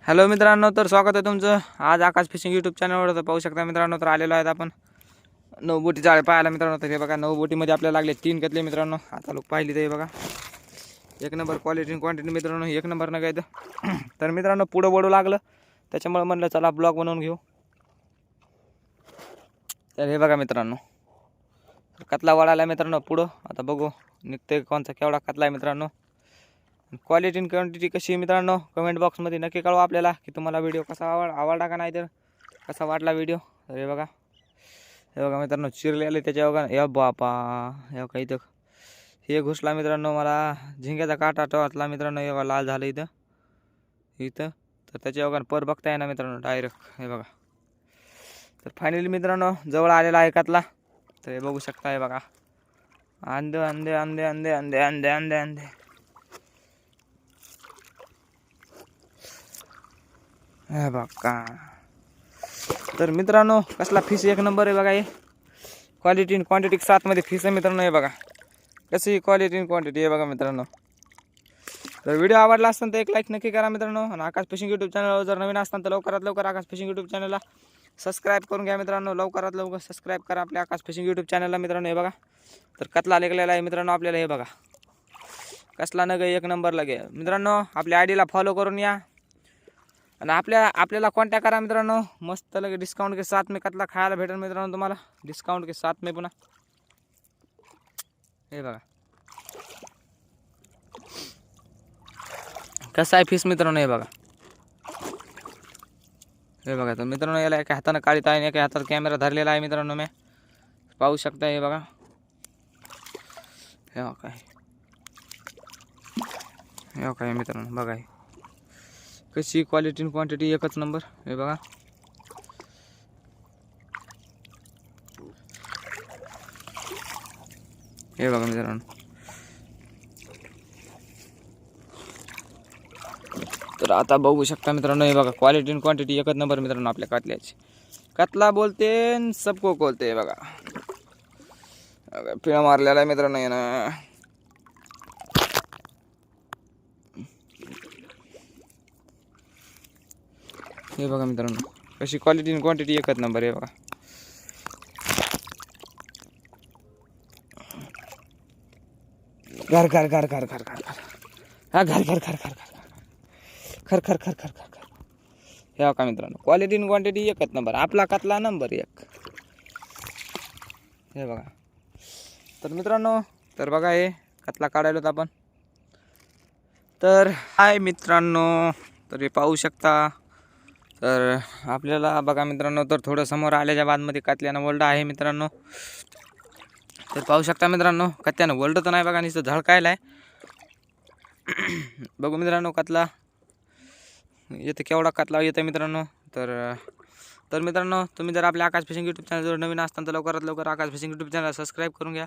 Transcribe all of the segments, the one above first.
Hello मित्रांनो, तर स्वागत आहे तुमचं आज आकाश फिशिंग यूट्यूब चॅनलवर. तर पाहू शकता मित्रांनो, तर आलेलो आहेत आपण नऊ बोटी जाळे पाहायला मित्रांनो. तर हे बघा, नऊ बोटीमध्ये आपल्याला लागले 3 कतले मित्रांनो. आता लोक पाहिली तर हे बघा, एक नंबर क्वालिटी क्वांटिटी मित्रांनो, एक नंबर न काय तर मित्रांनो पुढं वडू लागलं, त्याच्यामुळे म्हणलं चला ब्लॉग बनवून घेऊ. तर हे बघा मित्रांनो, कतला वडाला मित्रांनो पुढं. आता बघू निघते कोणता केवढा कतला आहे मित्रांनो. क्वालिटी आणि क्वांटिटी कशी आहे मित्रांनो, कमेंट बॉक्समध्ये नक्की कळवा आपल्याला की तुम्हाला व्हिडिओ कसा आवडला का नाही, तर कसा वाटला व्हिडिओ. तर हे बघा मित्रांनो, चिरलेले त्याच्या बघा. या बापा, हे काही तर हे घुसला मित्रांनो, मला झिंग्याचा काटा टोचला मित्रांनो. हे बघा लाल झालं इथं तर त्याच्या बघा पर बघता येणार मित्रांनो डायरेक्ट. हे बघा, तर फायनली मित्रांनो जवळ आलेला आहे कतला. तर हे बघू शकता, हे बघा अंधे अंधे अंधे अंधे अंधे अंधे अंधे अंधे हे बघा. तर मित्रांनो कसला फिश एक नंबर आहे बघा. हे क्वालिटी आणि क्वांटिटी साथमध्ये फिश आहे मित्रांनो. हे बघा कशी क्वालिटी आणि क्वांटिटी आहे बघा मित्रांनो. तर व्हिडिओ आवडला असेल तर एक लाईक नक्की करा मित्रांनो. आणि आकाश फिशिंग यूट्यूब चॅनलवर जर नवीन असताल तर लवकरात लवकर आकाश फिशिंग यूट्यूब चॅनलला सबस्क्राईब करून घ्या मित्रांनो. लवकरात लवकर सबस्क्राईब करा आपल्या आकाश फिशिंग यूट्यूब चॅनलला मित्रांनो. हे बघा, तर कतला निघालेला आहे मित्रांनो आपल्याला. हे बघा कसला नग एक नंबर लगे मित्रांनो. आपल्या आयडीला फॉलो करून या आणि आपल्याला कॉन्टॅक्ट करा मित्रांनो. मस्त लगे डिस्काउंट के साथ में कतला खायला भेटेल मित्रांनो तुम्हाला, डिस्काउंट के साथ में पुन्हा. हे बघा कसा आहे फिश मित्रांनो. हे बघा, हे बघा. तर मित्रांनो याला एका हातानं काढीत आहे, एका हातात कॅमेरा धरलेला आहे मित्रांनो. मी पाहू शकता. हे बघा, हे काय मित्रांनो बघा, कशी क्वालिटी आणि क्वांटिटी एकच नंबर. हे बघा, हे बघा मित्रांनो. तर आता बघू शकता मित्रांनो. हे बघा क्वालिटी आणि क्वांटिटी एकच नंबर मित्रांनो आपल्या कतल्याची. कतला बोलते सबको बोलते. हे बघा पिळा मारलेला आहे मित्रांनो यानं. हे बघा मित्रांनो कशी क्वालिटी आणि क्वांटिटी एकच नंबर. हे बघा घर घर घर घर घर घर हा घर घर घर घर खर खर खर खर खर खर. हे बघा मित्रांनो क्वालिटी आणि क्वांटिटी एकच नंबर. आपला कतला नंबर 1. हे बघा. तर मित्रांनो, तर बघा हे कतला काढायला होता आपण. तर हाय मित्रांनो, तर हे पाहू शकता. तर आपल्याला बघा मित्रांनो, तर थोडं समोर आल्याच्या बादमध्ये कतल्यानं वर्ल्ड आहे मित्रांनो. तर पाहू शकता मित्रांनो, कत्यानं वर्ल्ड तर नाही बघा, नुसतं झळकायला आहे. बघू मित्रांनो कतला येते, केवढा कतला येते मित्रांनो. तर मित्रांनो तुम्ही जर आपल्या आकाश फिशिंग यूट्यूब चॅनलवर नवीन असताल तर लवकरात लवकर आकाश फिशिंग यूट्यूब चॅनल सबस्क्राईब करून घ्या.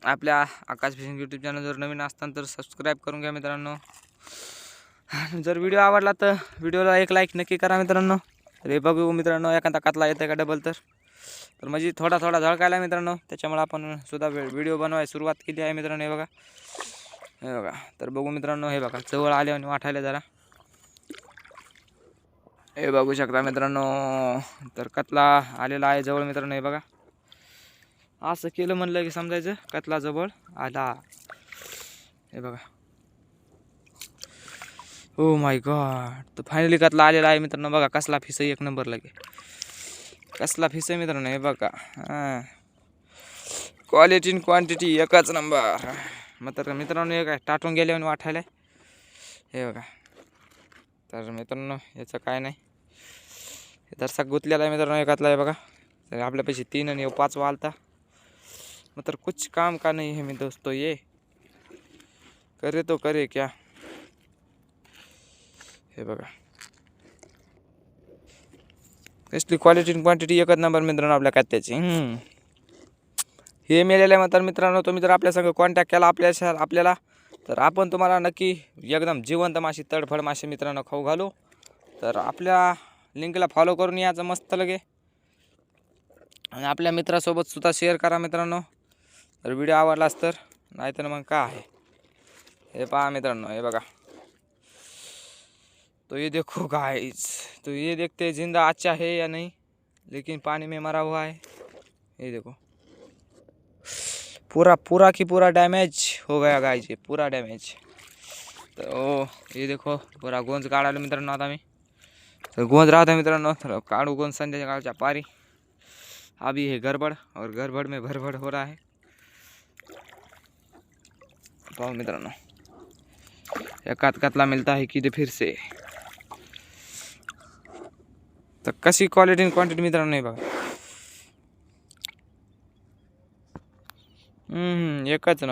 आपल्या आकाश फिशिंग यूट्यूब चॅनल जर नवीन असताल तर सबस्क्राईब करून घ्या मित्रांनो. जर व्हिडिओ आवडला तर व्हिडिओला एक लाईक नक्की करा मित्रांनो. तर हे बघू मित्रांनो एखादा कतला येते का डबल. तर म्हणजे थोडा झळकायला मित्रांनो, त्याच्यामुळे आपण सुद्धा व्हिडिओ बनवायला सुरुवात केली आहे मित्रांनो. हे बघा. तर बघू मित्रांनो, हे बघा जवळ आले आणि वाटायला जरा. हे बघू शकता मित्रांनो, तर कतला आलेला आहे जवळ मित्रांनो. हे बघा असं केलं म्हणलं की समजायचं कतला जवळ आला. हे बघा, ओ माय गॉड. तर फायनली कतला आलेला आहे मित्रांनो. बघा कसला फिस एक नंबर लगे, कसला फिस आहे मित्रांनो. हे बघा क्वालिटी आणि क्वांटिटी एकच नंबर. मग तर मित्रांनो हे काय टाटून गेले आणि वाटायला. हे बघा. तर मित्रांनो याचं काय नाही, हे दरसा गुतलेला आहे मित्रांनो एकातला. आहे बघा. तर आपल्यापाशी 3 आणि 5 वालता. मग तर कुछ काम का नाही है मी दोस्तों, ये करे तो करे क्या. हे बघा कसली क्वालिटी आणि क्वांटिटी एकच नंबर मित्रांनो आपल्या कत्त्याची. हे मेलेलं आहे. तर मित्रांनो तुम्ही जर आपल्या संग कॉन्टॅक्ट केला आपल्याला तर आपण तुम्हाला नक्की एकदम जिवंत माशी, तडफड मासे मित्रांनो खाऊ घालू. तर आपल्या लिंकला फॉलो करून यायचं मस्त लगे. आणि आपल्या मित्रासोबत सुद्धा शेअर करा मित्रांनो. तर व्हिडिओ आवडलाच तर, नाहीतर मग काय आहे. हे पहा मित्रांनो, हे बघा तो ये देखो गाइस, तो ये देखते हैं जिंदा अच्छा है या नहीं, लेकिन पानी में मरा हुआ है। ये देखो पूरा पूरा की पूरा डैमेज हो गया गाइस, ये पूरा डॅमेज। तो ये देखो पूरा गोंज काढायला मित्रांनो आता मी, तर गोंज राहता मित्रांनो, तर काढू गोंज संध्याकाळच्या पारी। अभी है गड़बड़, और गड़बड़ में भरभड़ हो रहा है। पाओ मित्रांनो एकात कतला मिलता है कि फिर से, तर कशी क्वालिटी क्वांटिटी मित्रांनो हे बघा। एकच ना